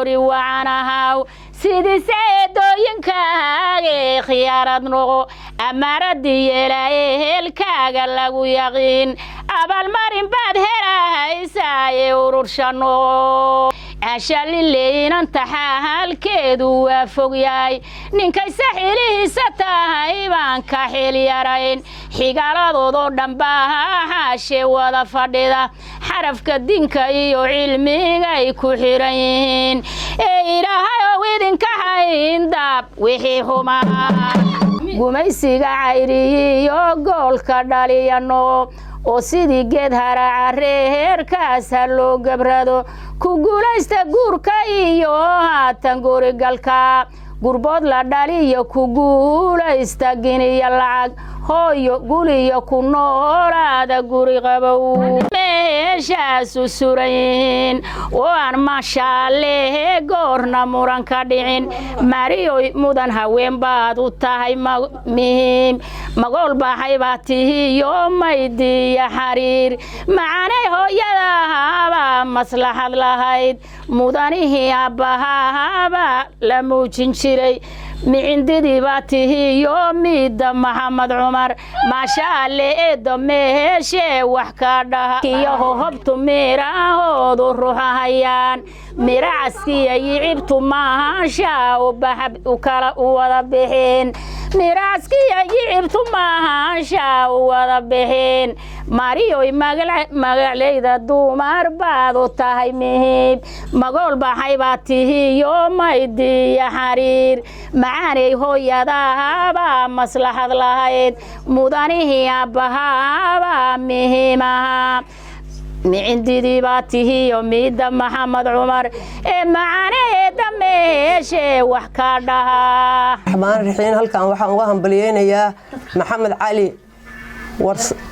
guri wacanahaw sidii seedooyinkaaga khiyaarad noqo amaradii yeelaaye heelkaaga lagu yaqiin abaalmarin baad helahaysaye urursha noqo ashalileynanta xaalkeedu waa fog yahay ninkay saxilihiisa tahay baan ka xil yarayn xigaaladoodo dhanbaahaashe wada fadhida xarafka dinka iyo cilmigay ku xiran yihiin ee ilaahay oo idinka hayndaab wixii xumaa gumaysiga cayriyo goolka dhaliyano oo sidii geed haracaree heerkaas ha loo gabrado ku guulaysta guurka iyo haatan gurigalka gurbood la dhaliyo ku guulaysta giniya lacag hooyo guliyo ku noolaada guri qabow meeshaasu surayn oo aan maashaallehe goorna muran ka dhicin mariyoy mudan haween baad u tahay muhiim magool baxay baad tihiyo maydiya xariir macanay hooyadahaaba maslaxad lahayd mudanihii abbahaaba la muujin jiray micindidii baa tihiyo midda maxamed cumar maashaalle eedda meeshee wax ka dhaha kiyaho hobtu miirahoodu ruxahayaan mira caskiya yicibtu maahashaa u kala u wada bixeen mira caskiya yicibtu maahashaa u wada bixeen mariyoy magaclayda dumar baad u tahay muhiim magool baxay baad tihiyo maydiya xariir macaanay hooyadahaaba maslaxad lahayd mudanihii abbahaaba muhiimaha micindidii baa tihiyo midda maxamed cumar ee macaanaheeda meeshee wax ka dhaha raxmaan raxiin halkan waxaan uga hambaliyeynayaa maxamed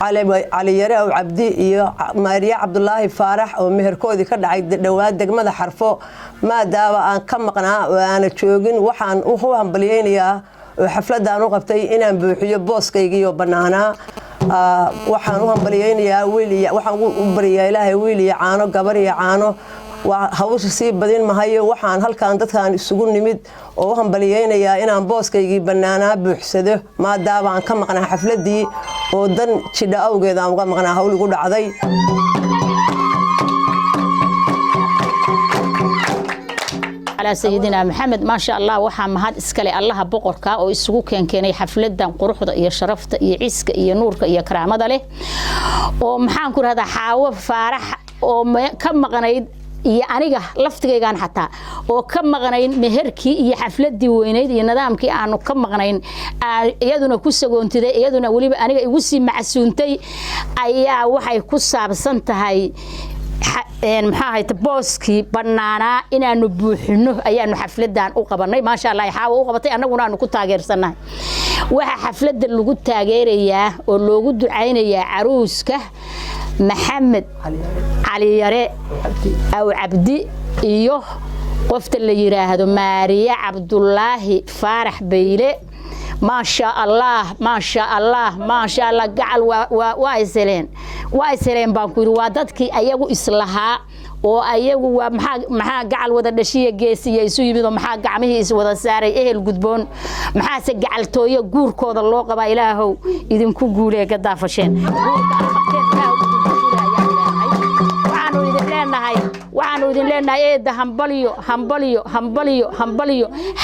cali yare aw cabdi iyo maariya cabdulaahi faarax oo meherkoodii ka dhacay dhowaad degmada xarfo maadaama aan ka maqnaa oo aana joogin waxaan u hambaliyeynayaa oo xafladaan u qabtay inaan buuxiyo booskaygiiyo bannaanaa waxaan u hambaliyeynayaa waxaan u bariyaa ilaahay wiil iyo caano gabar iyo caano waa hawsha sii badin mahayo waxaan halkan dadkan isugu nimid oo u hambaliyeynayaa inaan booskaygii bannaanaa buuxsado maadaama aan ka maqnaa xafladii oo dan jidha awgeed aan uga maqnaa hawl igu dhacday على سيدنا محمد ما شاء الله وحا مهد اسكالي الله بقركا oo isugu keenay xafladan quruxda iyo sharafta iyo ciiska iyo nuurka iyo karaamada leh oo maxaan ku raada xaawo faarax oo ka maqnayd iyo aniga laftigaygan xataa oo ka maqnayn meherkii iyo xafladii weyneyd iyo nidaamkii aanu ka maqnayn iyaduna ku sagoontiday iyaduna waliba aniga igu sii macsuuntay ayaa waxay ku saabsan tahay maxaa hayta booskii bannaanaa inaanu buuxino ayaanu xafladan u qabanay ma sha Allah xaawo u qabatay annaguna aanu ku taageersanahay waxa xafladda lagu taageerayaa oo loogu ducaynayaa caruuska maxamed cali yare aw cabdi iyo qofta la yiraahdo maariya cabdulaahi faarax bayle ما شاء الله ما شاء الله ما شاء الله قعل وايسلين بانكوير واددكي ايغو islaha oo ayagu waa maxaa gacal wada dhashiye geesiye isu yimid maxaa gacmihii is wada saaray ehel gudboon maxaa se gacaltooyo guurkooda loo qaba ilaahow idinku guulee ka daafasheen waxaanu idin leenahay eeda hambaliyo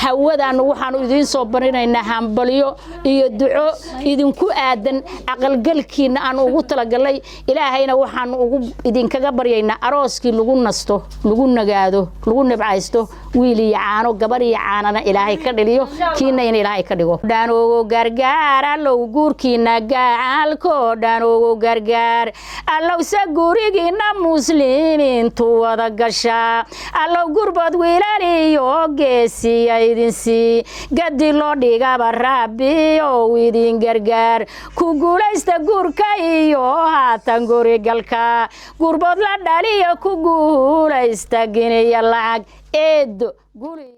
hawadaanu waxaanu idin soo barinaynaa hambaliyo iyo duco idinku aadan aqalgalkiina aan ugu talagalay ilaahayna waxaanu ugu idinkaga baryaynaa arooskii lagu nasto lagu nagaado lagu nabcaysto wiil iyo caano gabar iyo caanana ilaahay ka dhaliyo kiina in ilaahay ka dhigo dhaanoogo gargaar allow guurkiina gacalko dhaanoogo gargaar allow sa gurigiina muslimiintu wada gasha allow gurbad wiilaliyo geesiya idinsii gadi loo dhigaba rabbi oo idin gargaar ku guulaysta guurka iyo haatan gurigalka gurbad la dhaliyo ku guulaysta giniya lacag eedo guri